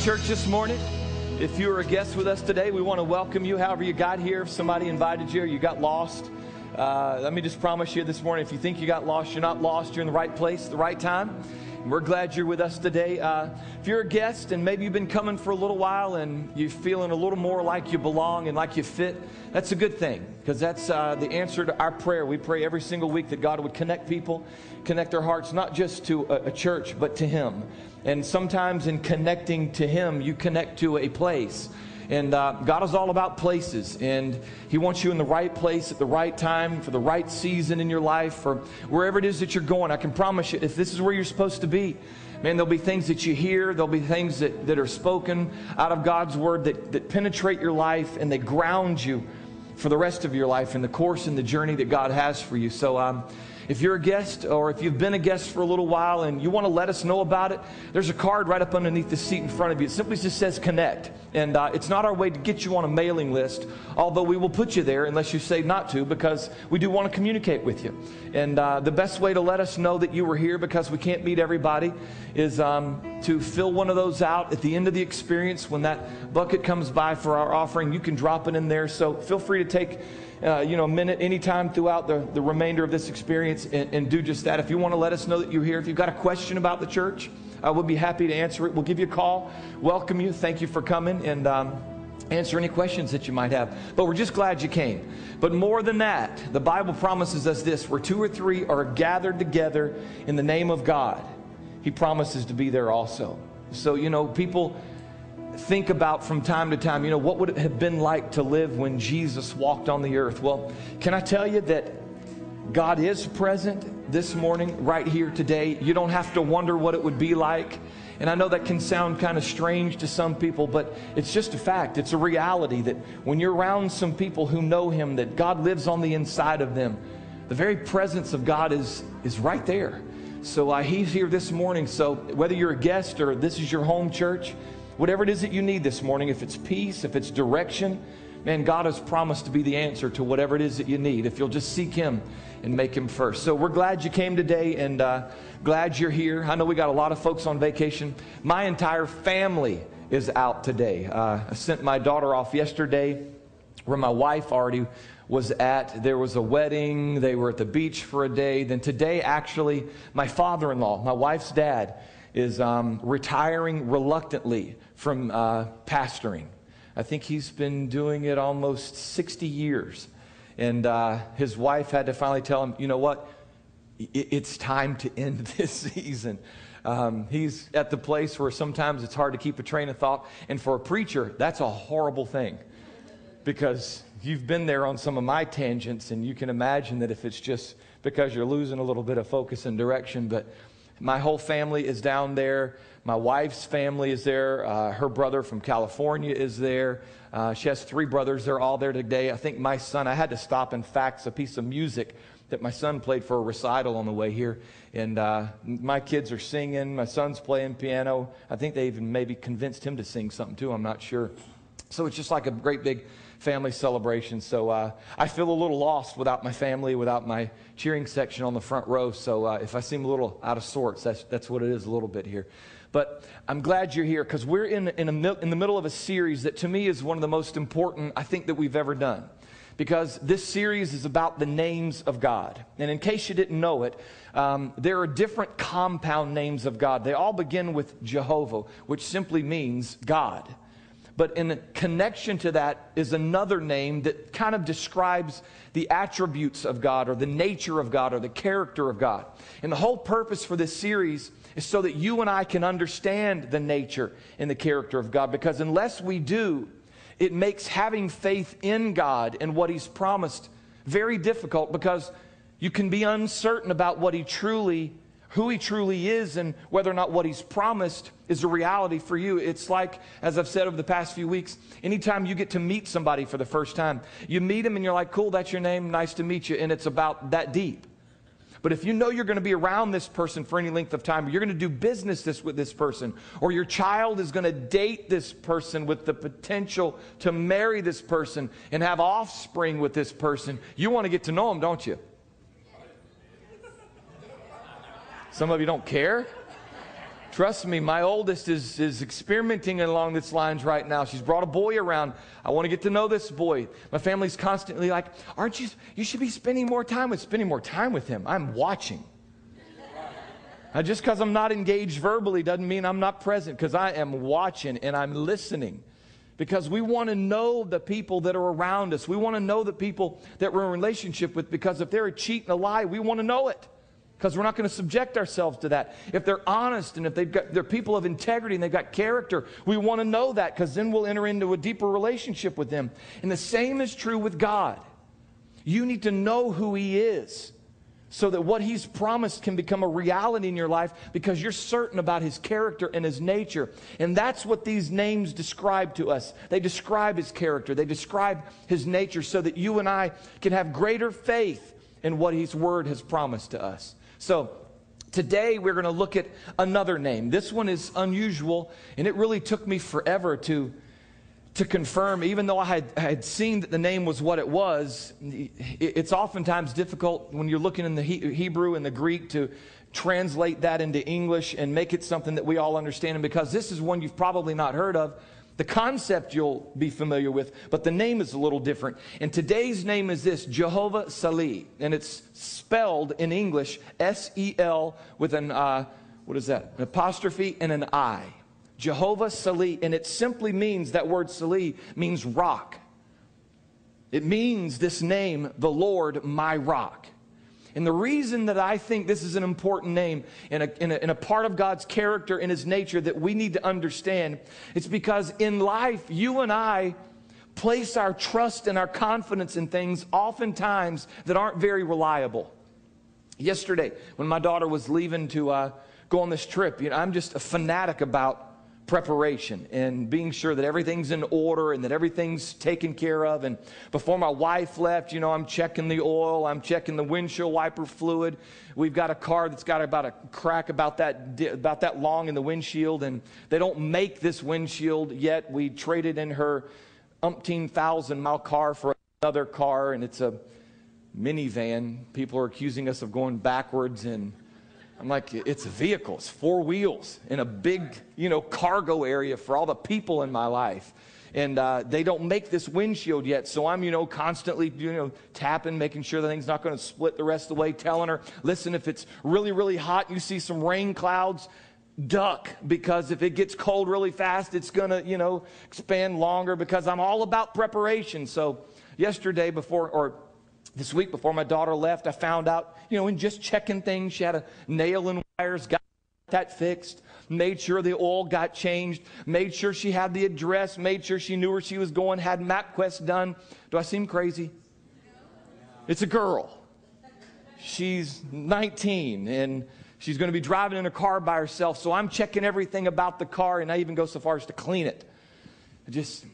church this morning. If you are a guest with us today, we want to welcome you. However you got here, if somebody invited you or you got lost, let me just promise you this morning, if you think you got lost, you're not lost. You're in the right place at the right time. And we're glad you're with us today. If you're a guest and maybe you've been coming for a little while and you're feeling a little more like you belong and like you fit, that's a good thing, because that's the answer to our prayer. We pray every single week that God would connect people, connect their hearts, not just to a church, but to Him. And sometimes in connecting to Him, you connect to a place. And God is all about places, and He wants you in the right place at the right time for the right season in your life, or wherever it is that you're going. I can promise you, if this is where you're supposed to be, man, there'll be things that you hear, there'll be things that are spoken out of God's Word that penetrate your life, and they ground you for the rest of your life in the course and the journey that God has for you. So if you're a guest, or if you've been a guest for a little while and you want to let us know about it, there's a card right up underneath the seat in front of you. It simply just says connect. And it's not our way to get you on a mailing list, although we will put you there unless you say not to, because we do want to communicate with you. And the best way to let us know that you were here, because we can't meet everybody, is to fill one of those out at the end of the experience. When that bucket comes by for our offering, you can drop it in there. So feel free to take a minute anytime throughout the remainder of this experience and do just that. If you want to let us know that you're here, if you've got a question about the church, we'll be happy to answer it. We'll give you a call, welcome you, thank you for coming, and answer any questions that you might have. But we're just glad you came. But more than that, the Bible promises us this: where two or three are gathered together in the name of God, He promises to be there also. So, people think about from time to time, what would it have been like to live when Jesus walked on the earth? Well, can I tell you that God is present this morning, right here today? You don't have to wonder what it would be like. And I know that can sound kind of strange to some people, but it's just a fact. It's a reality that when you're around some people who know Him, that God lives on the inside of them, the very presence of God is right there. So He's here this morning. So whether you're a guest or this is your home church, whatever it is that you need this morning, if it's peace, if it's direction, man, God has promised to be the answer to whatever it is that you need, if you'll just seek Him and make Him first. So we're glad you came today, and glad you're here. I know we got a lot of folks on vacation. My entire family is out today. I sent my daughter off yesterday, where my wife already was at. There was a wedding. They were at the beach for a day. Then today, actually, my father-in-law, my wife's dad, is retiring reluctantly from pastoring. I think he's been doing it almost 60 years. And his wife had to finally tell him, you know what, it's time to end this season. He's at the place where sometimes it's hard to keep a train of thought. And for a preacher, that's a horrible thing, because you've been there on some of my tangents, and you can imagine that if it's just because you're losing a little bit of focus and direction. But my whole family is down there. My wife's family is there. Her brother from California is there. She has 3 brothers. They're all there today. I think my son, I had to stop and fax a piece of music that my son played for a recital on the way here. And my kids are singing. My son's playing piano. I think they even maybe convinced him to sing something too. I'm not sure. So it's just like a great big family celebration. So I feel a little lost without my family, without my cheering section on the front row. So if I seem a little out of sorts, that's what it is a little bit here. But I'm glad you're here, because we're in the middle of a series that to me is one of the most important, I think, that we've ever done. Because this series is about the names of God. And in case you didn't know it, there are different compound names of God. They all begin with Jehovah, which simply means God. But in connection to that is another name that kind of describes the attributes of God, or the nature of God, or the character of God. And the whole purpose for this series is so that you and I can understand the nature and the character of God. Because unless we do, it makes having faith in God and what He's promised very difficult, because you can be uncertain about who He truly is, and whether or not what He's promised is a reality for you. It's like, as I've said over the past few weeks, anytime you get to meet somebody for the first time, you meet them and you're like, cool, that's your name, nice to meet you, and it's about that deep. But if you know you're going to be around this person for any length of time, or you're going to do business with this person, or your child is going to date this person with the potential to marry this person and have offspring with this person, you want to get to know them, don't you? Some of you don't care. Trust me, my oldest is experimenting along these lines right now. She's brought a boy around. I want to get to know this boy. My family's constantly like, you should be spending more time with him. I'm watching. Just because I'm not engaged verbally doesn't mean I'm not present, because I am watching and I'm listening. Because we want to know the people that are around us. We want to know the people that we're in a relationship with, because if they're a cheat and a lie, we want to know it. Because we're not going to subject ourselves to that. If they're honest and if they're people of integrity and they've got character, we want to know that, because then we'll enter into a deeper relationship with them. And the same is true with God. You need to know who He is, so that what He's promised can become a reality in your life, because you're certain about His character and His nature. And that's what these names describe to us. They describe His character. They describe His nature, so that you and I can have greater faith in what His Word has promised to us. So today we're going to look at another name. This one is unusual, and it really took me forever to confirm. Even though I had seen that the name was what it was, it's oftentimes difficult when you're looking in the Hebrew and the Greek to translate that into English and make it something that we all understand. And because this is one you've probably not heard of, the concept you'll be familiar with, but the name is a little different. And today's name is this, Jehovah Sali. And it's spelled in English, S-E-L with an, what is that? An apostrophe and an I. Jehovah Sali. And it simply means, that word Sali means rock. It means, this name, the Lord, my rock. And the reason that I think this is an important name and a part of God's character and His nature that we need to understand, it's because in life, you and I place our trust and our confidence in things oftentimes that aren't very reliable. Yesterday, when my daughter was leaving to go on this trip, I'm just a fanatic about preparation and being sure that everything's in order and that everything's taken care of. And before my wife left, I'm checking the oil, I'm checking the windshield wiper fluid. We've got a car that's got about a crack about that long in the windshield, and they don't make this windshield yet. We traded in her umpteen thousand-mile car for another car, and it's a minivan. People are accusing us of going backwards, and I'm like, it's a vehicle. It's 4 wheels in a big, cargo area for all the people in my life. And they don't make this windshield yet. So I'm, constantly, tapping, making sure the thing's not going to split the rest of the way, telling her, listen, if it's really, really hot and you see some rain clouds, duck, because if it gets cold really fast, it's going to, expand longer, because I'm all about preparation. So yesterday this week before my daughter left, I found out, in just checking things, she had a nail in wires, got that fixed, made sure the oil got changed, made sure she had the address, made sure she knew where she was going, had MapQuest done. Do I seem crazy? It's a girl. She's 19, and she's going to be driving in a car by herself, so I'm checking everything about the car, and I even go so far as to clean it. Just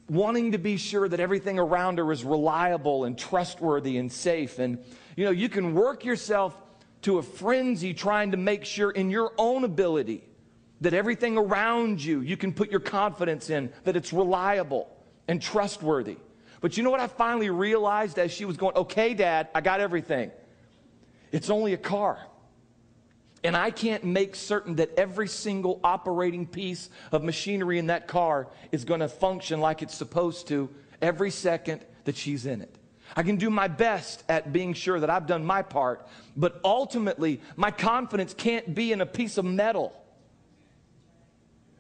wanting to be sure that everything around her is reliable and trustworthy and safe. And, you can work yourself to a frenzy trying to make sure in your own ability that everything around you can put your confidence in, that it's reliable and trustworthy. But you know what I finally realized as she was going, okay, Dad, I got everything. It's only a car. And I can't make certain that every single operating piece of machinery in that car is going to function like it's supposed to every second that she's in it. I can do my best at being sure that I've done my part, but ultimately my confidence can't be in a piece of metal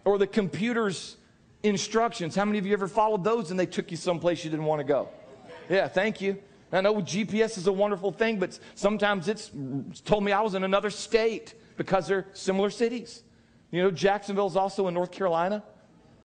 or the computer's instructions. How many of you ever followed those and they took you someplace you didn't want to go? Yeah, thank you. I know GPS is a wonderful thing, but sometimes it's told me I was in another state because they're similar cities. Jacksonville's also in North Carolina.